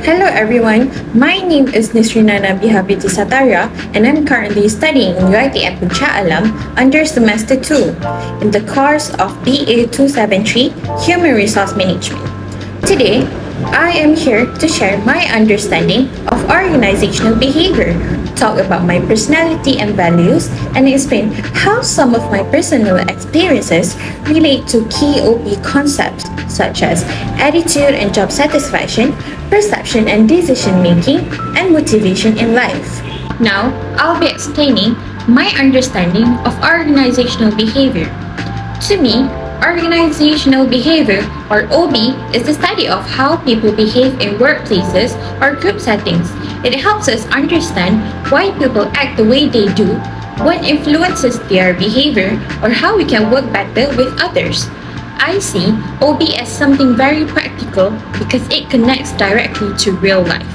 Hello everyone, my name is Nisrinana Bihabiti Satara and I'm currently studying in UiTM Puncak Alam under Semester 2 in the course of BA 273 Human Resource Management. Today, I am here to share my understanding of organizational behavior, talk about my personality and values, and explain how some of my personal experiences relate to key OP concepts such as attitude and job satisfaction, perception and decision making, and motivation in life. Now, I'll be explaining my understanding of organizational behavior. To me, organizational behavior, or OB, is the study of how people behave in workplaces or group settings. It helps us understand why people act the way they do, what influences their behavior, or how we can work better with others. I see OB as something very practical because it connects directly to real life.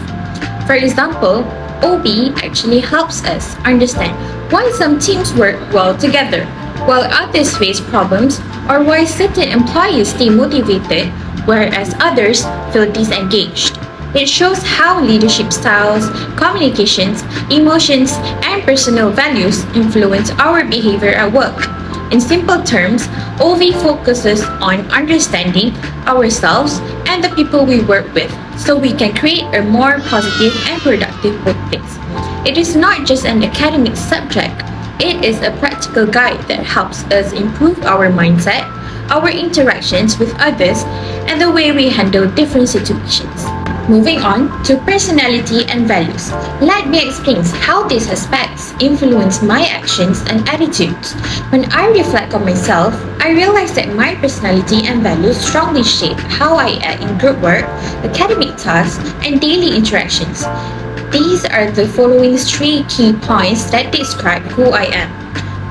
For example, OB actually helps us understand why some teams work well together, while others face problems, or why certain employees stay motivated, whereas others feel disengaged. It shows how leadership styles, communications, emotions, and personal values influence our behavior at work. In simple terms, OV focuses on understanding ourselves and the people we work with so we can create a more positive and productive workplace. It is not just an academic subject, it is a practical guide that helps us improve our mindset, our interactions with others, and the way we handle different situations. Moving on to personality and values, let me explain how these aspects influence my actions and attitudes. When I reflect on myself, I realize that my personality and values strongly shape how I act in group work, academic tasks, and daily interactions. These are the following three key points that describe who I am.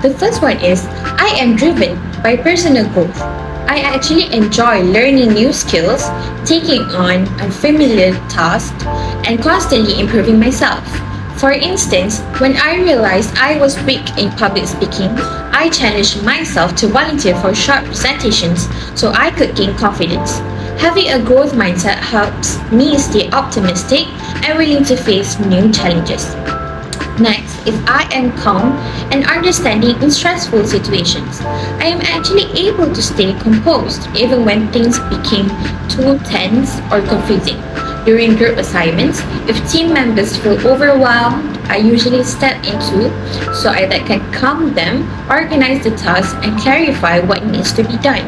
The first one is I am driven by personal growth. I actually enjoy learning new skills, taking on unfamiliar tasks, and constantly improving myself. For instance, when I realized I was weak in public speaking, I challenged myself to volunteer for short presentations so I could gain confidence. Having a growth mindset helps me stay optimistic and willing to face new challenges. Next is I am calm and understanding in stressful situations. I am actually able to stay composed even when things became too tense or confusing. During group assignments, if team members feel overwhelmed, I usually step into so that can calm them, organize the task, and clarify what needs to be done.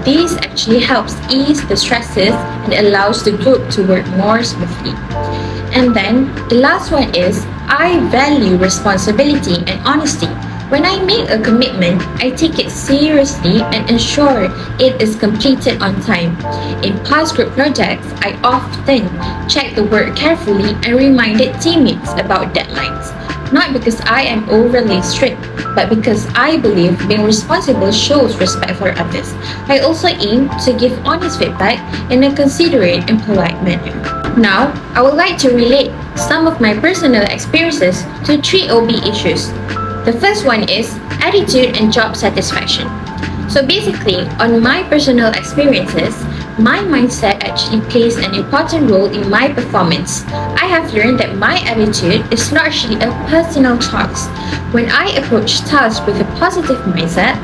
This actually helps ease the stresses and allows the group to work more smoothly. And then the last one is I value responsibility and honesty. When I make a commitment, I take it seriously and ensure it is completed on time. In past group projects, I often check the work carefully and reminded teammates about deadlines. Not because I am overly strict, but because I believe being responsible shows respect for others. I also aim to give honest feedback in a considerate and polite manner. Now, I would like to relate some of my personal experiences to three OB issues. The first one is attitude and job satisfaction. So basically, on my personal experiences, my mindset actually plays an important role in my performance. I have learned that my attitude is largely a personal choice. When I approach tasks with a positive mindset,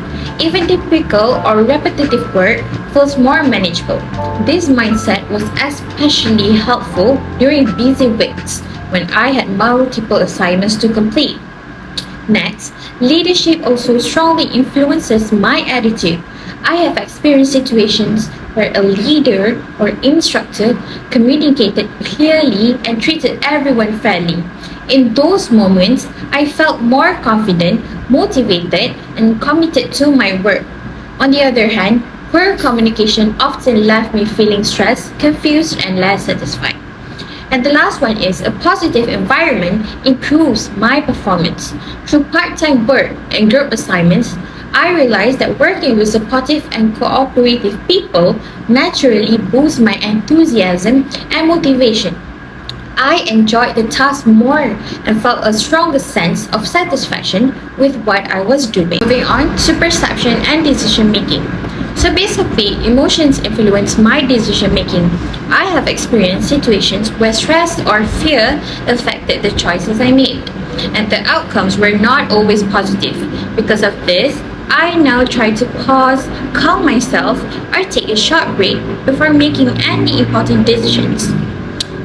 even difficult or repetitive work feels more manageable. This mindset was especially helpful during busy weeks when I had multiple assignments to complete. Next, leadership also strongly influences my attitude. I have experienced situations where a leader or instructor communicated clearly and treated everyone fairly. In those moments, I felt more confident, motivated, and committed to my work. On the other hand, poor communication often left me feeling stressed, confused, and less satisfied. And the last one is a positive environment improves my performance. Through part-time work and group assignments, I realized that working with supportive and cooperative people naturally boosts my enthusiasm and motivation. I enjoyed the task more and felt a stronger sense of satisfaction with what I was doing. Moving on to perception and decision making. So basically, emotions influence my decision making. I have experienced situations where stress or fear affected the choices I made, and the outcomes were not always positive. Because of this, I now try to pause, calm myself, or take a short break before making any important decisions.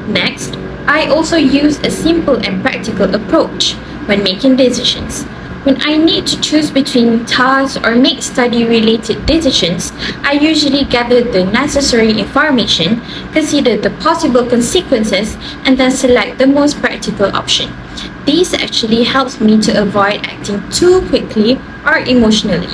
Next, I also use a simple and practical approach when making decisions. When I need to choose between tasks or make study related decisions, I usually gather the necessary information, consider the possible consequences, and then select the most practical option. This actually helps me to avoid acting too quickly or emotionally.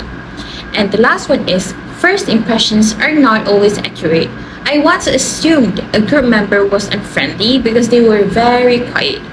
And the last one is first impressions are not always accurate. I once assumed a group member was unfriendly because they were very quiet.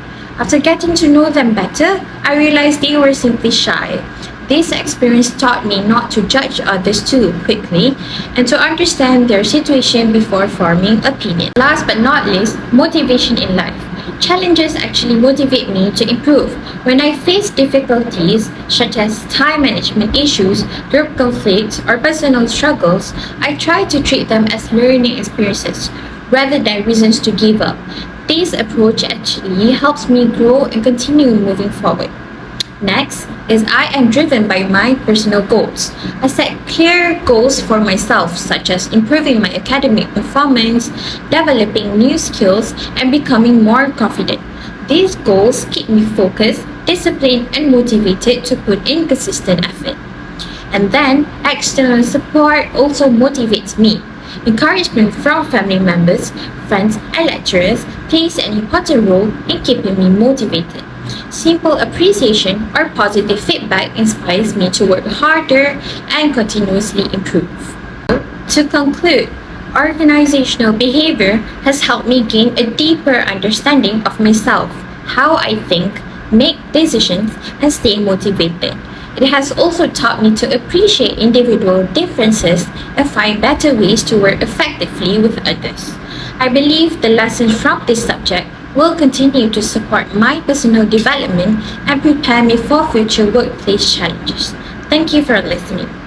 After getting to know them better, I realized they were simply shy. This experience taught me not to judge others too quickly and to understand their situation before forming opinion. Last but not least, motivation in life. Challenges actually motivate me to improve. When I face difficulties such as time management issues, group conflicts, or personal struggles, I try to treat them as learning experiences rather than reasons to give up. This approach actually helps me grow and continue moving forward. Next is I am driven by my personal goals. I set clear goals for myself, such as improving my academic performance, developing new skills, and becoming more confident. These goals keep me focused, disciplined, and motivated to put in consistent effort. And then, external support also motivates me. Encouragement from family members, friends, and lecturers plays an important role in keeping me motivated. Simple appreciation or positive feedback inspires me to work harder and continuously improve. To conclude, organizational behavior has helped me gain a deeper understanding of myself, how I think, make decisions, and stay motivated. It has also taught me to appreciate individual differences and find better ways to work effectively with others. I believe the lessons from this subject will continue to support my personal development and prepare me for future workplace challenges. Thank you for listening.